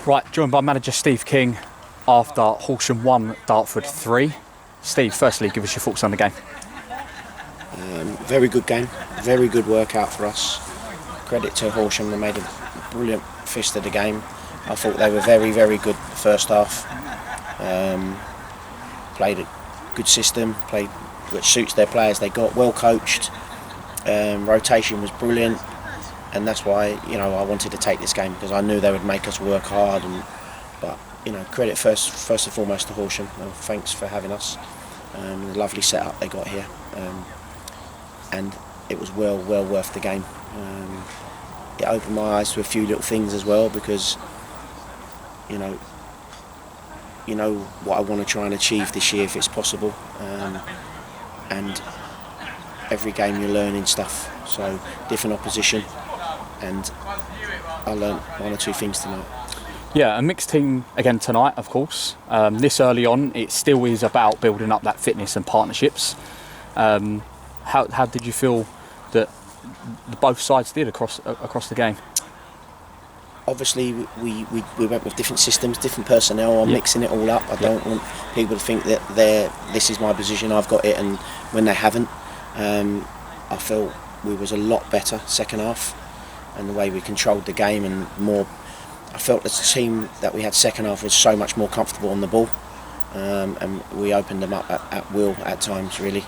Right, joined by manager Steve King after Horsham 1, Dartford 3. Steve, firstly, give us your thoughts on the game. Very good game, very good workout for us. Credit to Horsham, they made a brilliant fist of the game. I thought they were very, very good first half. Played a good system, played which suits their players. They got well coached. Rotation was brilliant, and that's why I wanted to take this game, because I knew they would make us work hard. But credit first and foremost to Horsham. Thanks for having us. The lovely setup they got here, and it was well worth the game. It opened my eyes to a few little things as well, because you know what I want to try and achieve this year if it's possible, and every game you're learning stuff, so different opposition, and I learned one or two things tonight. Yeah, a mixed team again tonight, of course. This early on, it still is about building up that fitness and partnerships. How did you feel that both sides did across the game? Obviously, we went with different systems, different personnel. I'm mixing it all up. I don't want people to think that this is my position, I've got it, and when they haven't. I felt we was a lot better second half, and the way we controlled the game, and more. I felt as a team that we had second half was so much more comfortable on the ball, and we opened them up at will at times, really.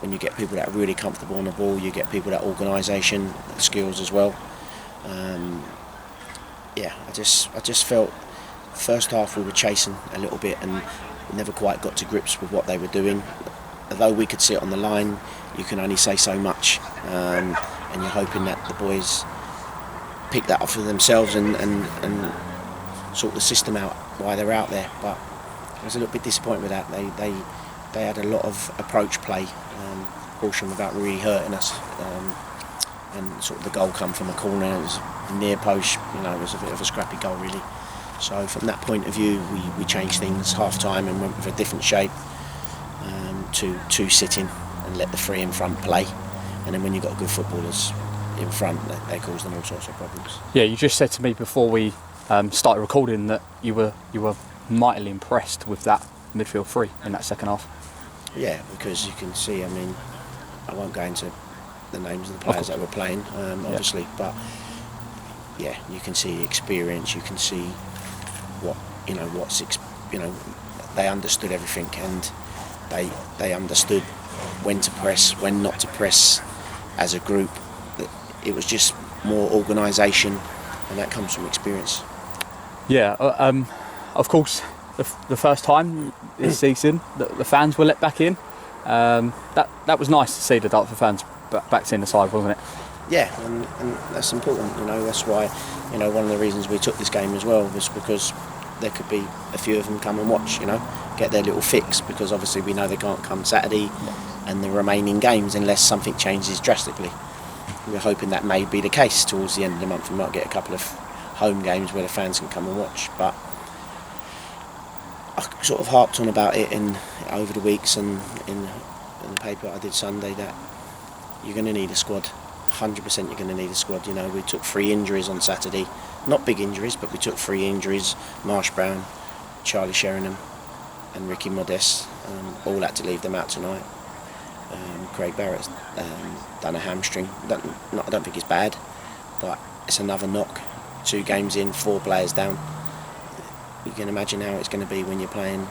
When you get people that are really comfortable on the ball, you get people that organisation skills as well. I just felt first half we were chasing a little bit and never quite got to grips with what they were doing. Although we could see it on the line, you can only say so much, and you're hoping that the boys pick that up for themselves and sort the system out while they're out there. But I was a little bit disappointed with that. They had a lot of approach play, Horsham, without really hurting us. And sort of the goal come from a corner. It was near post. It was a bit of a scrappy goal, really. So from that point of view, we changed things half time and went with a different shape, to sitting and let the three in front play. And then when you've got good footballers in front, they cause them all sorts of problems. Yeah, you just said to me before we started recording that you were mightily impressed with that midfield three in that second half. Yeah, because you can see. I mean, I won't go into the names of the players that were playing, obviously, but yeah, you can see experience. You can see they understood everything, and they understood when to press, when not to press as a group. It was just more organisation, and that comes from experience. Yeah, of course, the first time this season the fans were let back in. That was nice to see the Dartford fans back in the side, wasn't it? Yeah, and that's important. That's why one of the reasons we took this game as well was because there could be a few of them come and watch. Get their little fix, because obviously we know they can't come Saturday and the remaining games unless something changes drastically. We're hoping that may be the case towards the end of the month. We might get a couple of home games where the fans can come and watch. But I sort of harped on about it over the weeks and in the paper I did Sunday, that you're going to need a squad. 100% you're going to need a squad. We took 3 injuries on Saturday. Not big injuries, but we took 3 injuries. Marsh Brown, Charlie Sheringham and Ricky Modest all had to leave them out tonight. Craig Barrett's done a hamstring. I don't think it's bad, but it's another knock. 2 games in, 4 players down. You can imagine how it's going to be when you're playing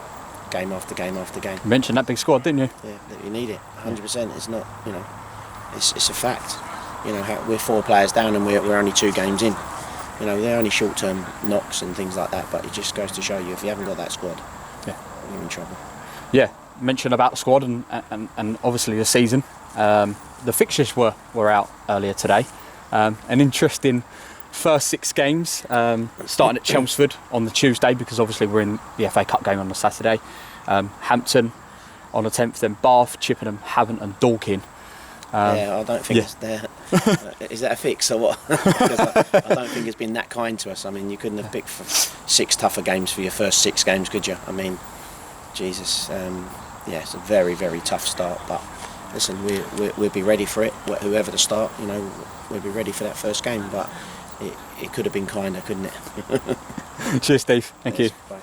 game after game after game. You mentioned that big squad, didn't you? Yeah, you need it. 100%. It's not, it's a fact. We're 4 players down and we're only 2 games in. They're only short-term knocks and things like that, but it just goes to show you, if you haven't got that squad, you're in trouble. Yeah, mention about the squad and obviously the season. The fixtures were out earlier today. An interesting first 6 games, starting at Chelmsford on the Tuesday, because obviously we're in the FA Cup game on the Saturday. Hampton on the 10th, then Bath, Chippenham, Havant and Dorking. I don't think it's there. Is that a fix or what? Because I don't think it's been that kind to us. I mean, you couldn't have picked 6 tougher games for your first 6 games, could you? I mean, Jesus. It's a very, very tough start. But listen, we'll be ready for it. Whoever the start, we'll be ready for that first game. But it could have been kinder, couldn't it? Cheers, Steve. Thank you. Bye.